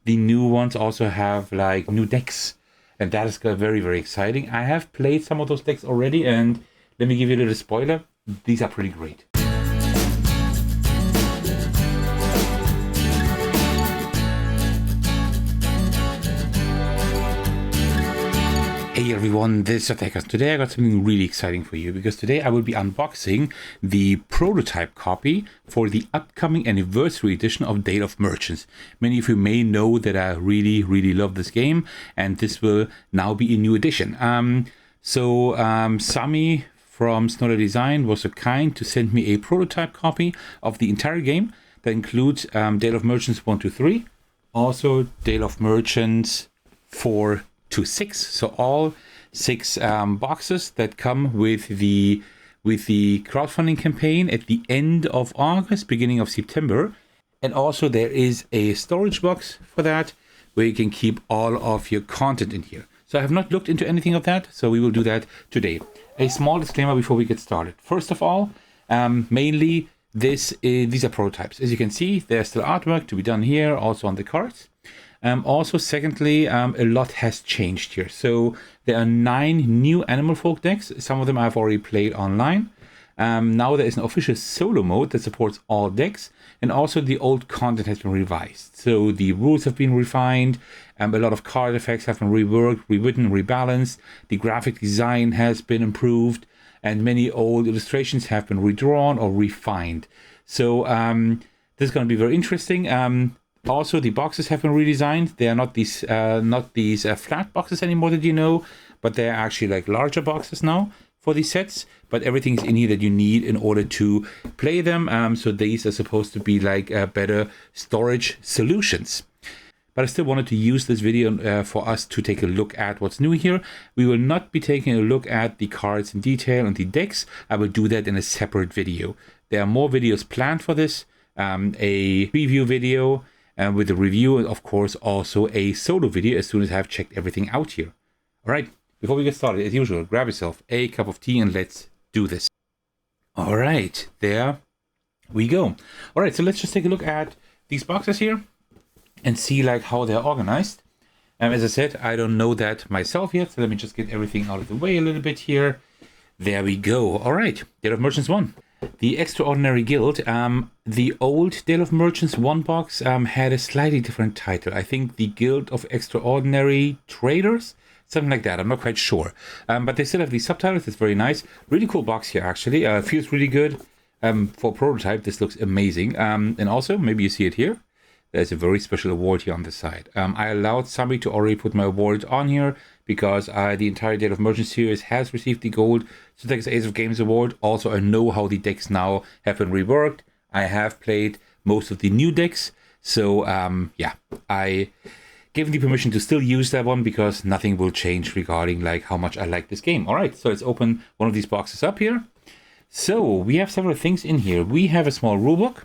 the new ones also have like new decks, and that is very, very exciting. I have played some of those decks already, and let me give you a little spoiler. These are pretty great. Hey everyone, this is Thecos. Today I got something really exciting for you, because today I will be unboxing the prototype copy for the upcoming anniversary edition of Dale of Merchants. Many of you may know that I really, really love this game, and this will now be a new edition. Sami from Snowdale Design was so kind to send me a prototype copy of the entire game that includes Dale of Merchants 1 to 3, also Dale of Merchants 4 to 6, so all 6 boxes that come with the crowdfunding campaign at the end of August, beginning of September. And also there is a storage box for that where you can keep all of your content in here. So I have not looked into anything of that, so we will do that today. A small disclaimer before we get started. First of all, mainly these are prototypes. As you can see, there's still artwork to be done here, also on the cards. Also, secondly, a lot has changed here. So there are 9 new Animal Folk decks. Some of them I've already played online. Now there is an official solo mode that supports all decks. And also the old content has been revised. So the rules have been refined. A lot of card effects have been reworked, rewritten, rebalanced. The graphic design has been improved. And many old illustrations have been redrawn or refined. So this is going to be very interesting. Also, the boxes have been redesigned. They are not these flat boxes anymore that you know, but they're actually like larger boxes now for these sets. But everything's in here that you need in order to play them. So these are supposed to be like better storage solutions. But I still wanted to use this video for us to take a look at what's new here. We will not be taking a look at the cards in detail and the decks. I will do that in a separate video. There are more videos planned for this. A preview video. With a review, and of course also a solo video as soon as I've checked everything out here. Alright, before we get started, as usual, grab yourself a cup of tea and let's do this. Alright, there we go. Alright, so let's just take a look at these boxes here and see like how they're organized. As I said, I don't know that myself yet, so let me just get everything out of the way a little bit here. There we go. Alright, Dale of Merchants 1. The Extraordinary Guild. The old Dale of Merchants 1 box had a slightly different title. I think the Guild of Extraordinary Traders, something like that. I'm not quite sure. But they still have these subtitles. It's very nice. Really cool box here, actually. Feels really good. For prototype, this looks amazing. And also, maybe you see it here. There's a very special award here on the side. I allowed Sami to already put my award on here because the entire Dale of Merchants series has received the Gold Thecos Ace of Games award. Also, I know how the decks now have been reworked. I have played most of the new decks. So, yeah, I gave the permission to still use that one because nothing will change regarding like how much I like this game. All right, so let's open one of these boxes up here. So, we have several things in here. We have a small rulebook.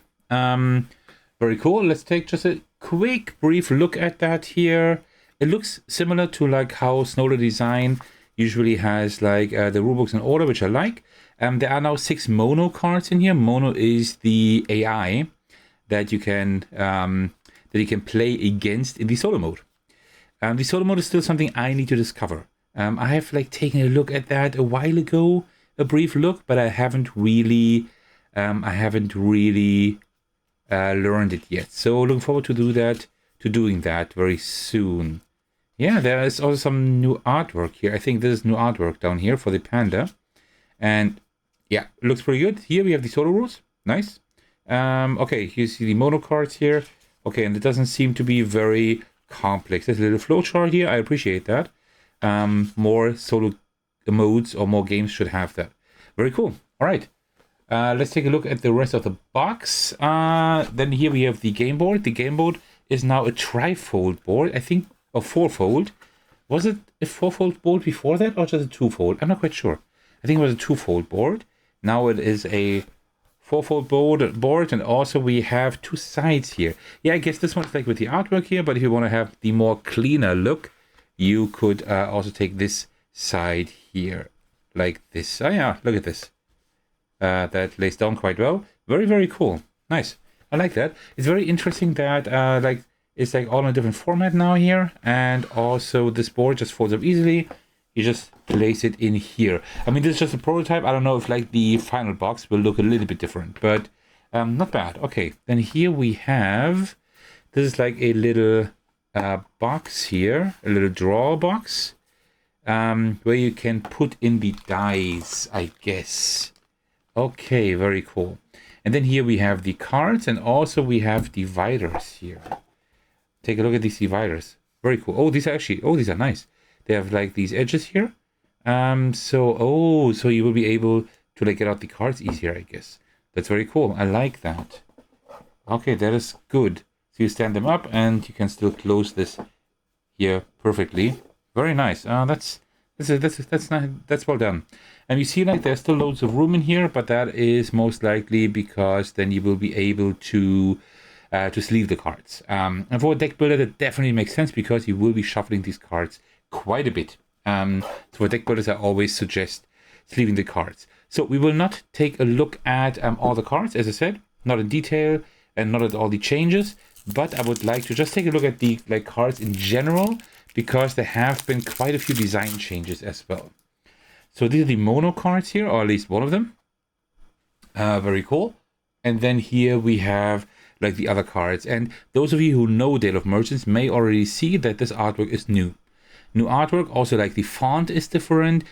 Very cool. Let's take just a quick, brief look at that here. It looks similar to like how Snowdale Design usually has like the rulebooks in order, which I like. There are now 6 mono cards in here. Mono is the AI that you can play against in the solo mode. The solo mode is still something I need to discover. I have like taken a look at that a while ago, a brief look, but I haven't really learned it yet. So looking forward to doing that very soon. Yeah, there is also some new artwork here. I think this is new artwork down here for the panda. And yeah, it looks pretty good. Here we have the solo rules. Nice. Okay, you see the mono cards here. Okay, and it doesn't seem to be very complex. There's a little flowchart here. I appreciate that. More solo modes or more games should have that. Very cool. All right. Let's take a look at the rest of the box. Then here we have the game board. The game board is now a trifold board. I think a fourfold. Was it a fourfold board before that or just a twofold? I'm not quite sure. I think it was a twofold board. Now it is a fourfold board, and also we have 2 sides here. Yeah, I guess this one's like with the artwork here, but if you want to have the more cleaner look, you could also take this side here like this. Oh yeah, look at this. That lays down quite well. Very, very cool. Nice. I like that. It's very interesting that like It's like all in a different format now here. And also this board just folds up easily. You just place it in here. I mean, this is just a prototype. I don't know if like the final box will look a little bit different, but not bad. Okay, then here we have, this is like a little box here, a little drawer box, where you can put in the dies, I guess. Okay, very cool. And then here we have the cards, and also we have dividers here. Take a look at these dividers. Very cool. Oh, these are actually, oh, these are nice. They have like these edges here. So you will be able to like get out the cards easier, I guess. That's very cool. I like that. Okay, that is good. So you stand them up and you can still close this here perfectly. Very nice. That's nice. That's well done. And you see like there's still loads of room in here, but that is most likely because then you will be able to sleeve the cards. And for a deck builder, that definitely makes sense because you will be shuffling these cards quite a bit. So for deck builders, I always suggest sleeving the cards. So we will not take a look at all the cards, as I said, not in detail and not at all the changes, but I would like to just take a look at the cards in general, because there have been quite a few design changes as well. So these are the mono cards here, or at least one of them. Very cool. And then here we have like the other cards. And those of you who know Dale of Merchants may already see that this artwork is new. New artwork, also like the font is different.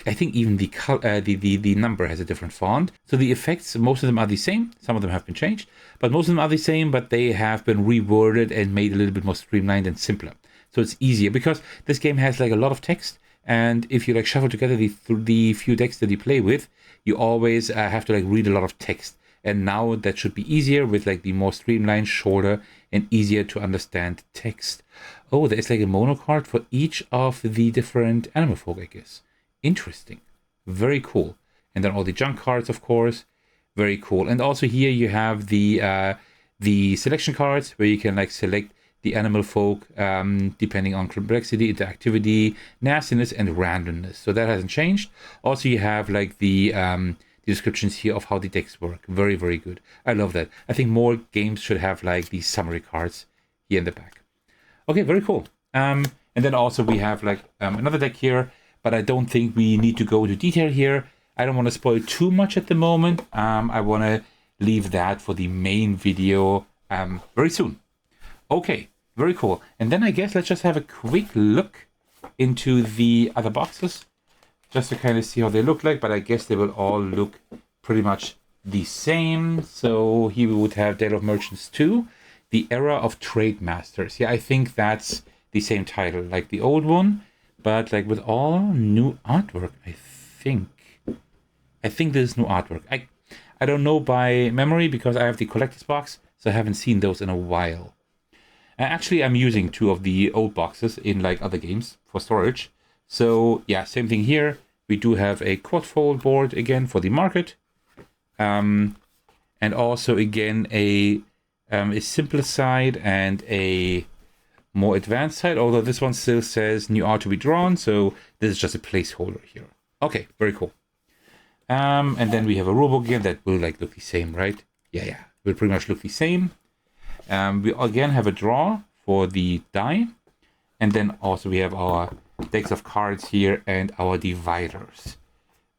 I think even the number has a different font. So the effects, most of them are the same. Some of them have been changed, but most of them are the same, but they have been reworded and made a little bit more streamlined and simpler. So it's easier because this game has like a lot of text. And if you like shuffle together the few decks that you play with, you always have to like read a lot of text. And now that should be easier with like the more streamlined, shorter, and easier to understand text. Oh, there's like a mono card for each of the different animal folk, I guess. Interesting. Very cool. And then all the junk cards, of course. Very cool. And also here you have the selection cards where you can like select the animal folk depending on complexity, interactivity, nastiness, and randomness. So that hasn't changed. Also, you have like the descriptions here of how the decks work. Very, very good. I love that. I think more games should have like these summary cards here in the back. Okay, very cool. And then also we have like another deck here, but I don't think we need to go into detail here. I don't want to spoil too much at the moment. I want to leave that for the main video very soon. Okay, very cool. And then I guess let's just have a quick look into the other boxes, just to kind of see how they look like, but I guess they will all look pretty much the same. So here we would have Dale of Merchants 2, The Era of Trade Masters. Yeah, I think that's the same title, like the old one, but like with all new artwork, I think this is new artwork. I don't know by memory because I have the collector's box, so I haven't seen those in a while. Actually, I'm using two of the old boxes in like other games for storage. So yeah, same thing here. We do have a quad-fold board again for the market. And also again a simpler side and a more advanced side, although this one still says new art to be drawn, so this is just a placeholder here. Okay, very cool. And then we have a rulebook again that will like look the same, right? Yeah, will pretty much look the same. We again have a draw for the die, and then also we have our decks of cards here and our dividers.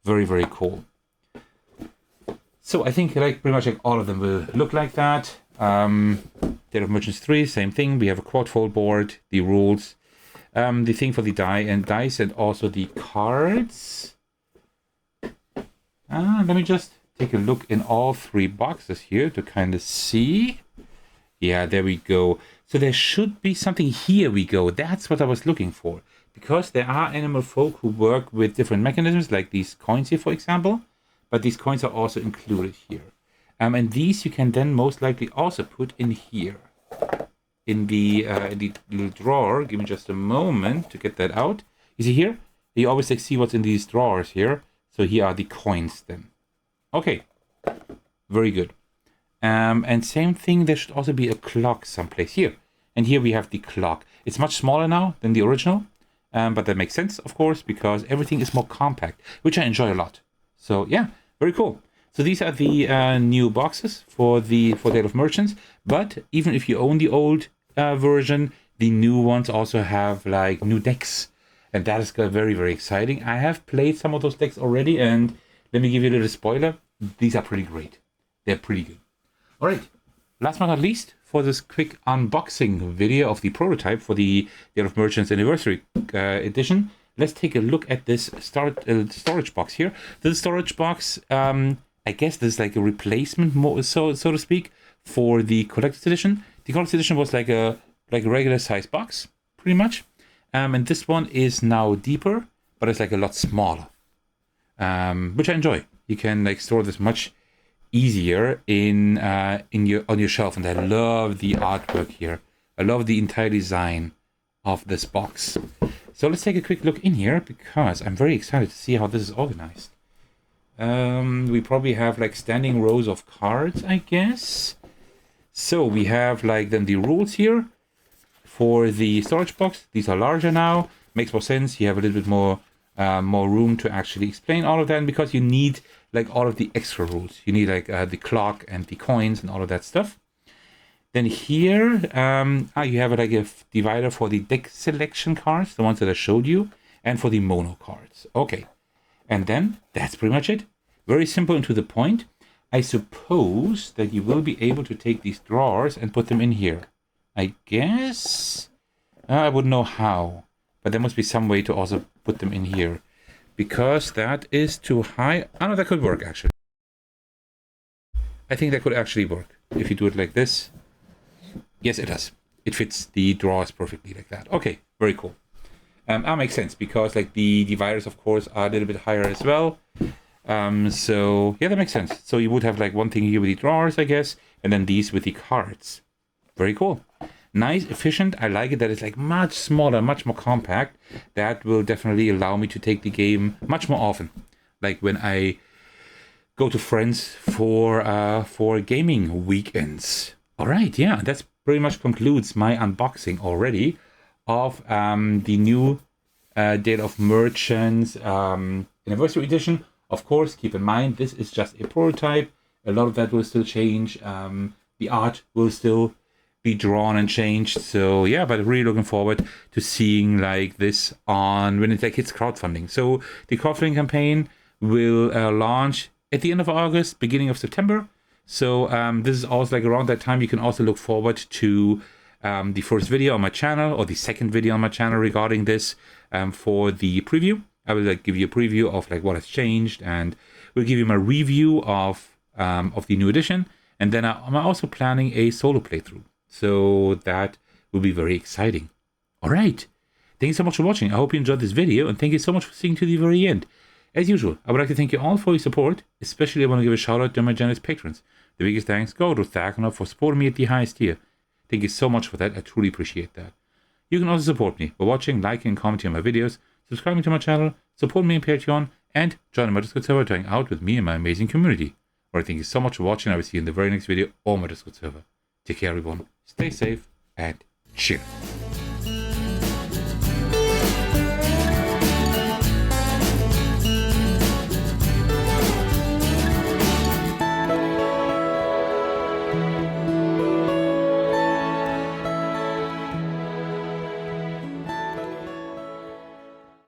Very, very cool. So I think like pretty much like all of them will look like that. Dale of Merchants 3, same thing. We have a quad-fold board, the rules, the thing for the dice, and also the cards. Let me just take a look in all three boxes here to kind of see. Yeah, there we go. So there should be something. Here we go. That's what I was looking for. Because there are animal folk who work with different mechanisms, like these coins here, for example. But these coins are also included here. And these you can then most likely also put in here. In the little drawer. Give me just a moment to get that out. You see here? You always like, see what's in these drawers here. So here are the coins then. Okay. Very good. And same thing, there should also be a clock someplace here. And here we have the clock. It's much smaller now than the original. But that makes sense, of course, because everything is more compact, which I enjoy a lot. So yeah, very cool. So these are the new boxes for Dale of Merchants. But even if you own the old version, the new ones also have like new decks, and that is very, very exciting. I have played some of those decks already, and let me give you a little spoiler. These are pretty great. They're pretty good. All right, last but not least, for this quick unboxing video of the prototype for the Day of Merchants Anniversary edition, let's take a look at this storage box here. This storage box, I guess this is like a replacement, so to speak, for the collector's edition. The collector's edition was like a regular size box, pretty much. And this one is now deeper, but it's like a lot smaller, which I enjoy. You can like store this much easier on your shelf, and I love the artwork here. I love the entire design of this box. So let's take a quick look in here, because I'm very excited to see how this is organized. We probably have like standing rows of cards, I guess. So we have like then the rules here for the storage box. These are larger now. Makes more sense. You have a little bit more room to actually explain all of that, and because you need like all of the extra rules. You need like the clock and the coins and all of that stuff. Then here you have like a divider for the deck selection cards, the ones that I showed you, and for the mono cards. Okay, and then that's pretty much it. Very simple and to the point. I suppose that you will be able to take these drawers and put them in here. I guess I wouldn't know how, but there must be some way to also put them in here, because that is too high. I know that could work actually. I think that could actually work if you do it like this. Yes, it does. It fits the drawers perfectly like that. Okay, very cool. That makes sense, because like the dividers, of course, are a little bit higher as well. So yeah, that makes sense. So you would have like one thing here with the drawers, I guess, and then these with the cards. Very cool. Nice, efficient. I like it that it's like much smaller, much more compact. That will definitely allow me to take the game much more often. Like when I go to friends for gaming weekends. All right, yeah, that's pretty much concludes my unboxing already of the new Day of Merchants Anniversary Edition. Of course, keep in mind, this is just a prototype. A lot of that will still change. The art will still be drawn and changed. So yeah, but really looking forward to seeing like this on when it like hits crowdfunding. So the crowdfunding campaign will launch at the end of August, beginning of September. So this is also like around that time. You can also look forward to the first video on my channel, or the second video on my channel regarding this for the preview. I will like give you a preview of like what has changed, and we'll give you my review of the new edition. And then I'm also planning a solo playthrough. So that will be very exciting. All right. Thank you so much for watching. I hope you enjoyed this video, and thank you so much for staying to the very end. As usual, I would like to thank you all for your support. Especially I want to give a shout out to my generous patrons. The biggest thanks go to Thecos for supporting me at the highest tier. Thank you so much for that. I truly appreciate that. You can also support me by watching, liking, and commenting on my videos, subscribing to my channel, support me on Patreon, and join my Discord server to hang out with me and my amazing community. Alright, thank you so much for watching. I will see you in the very next video on my Discord server. Take care, everyone. Stay safe and cheers.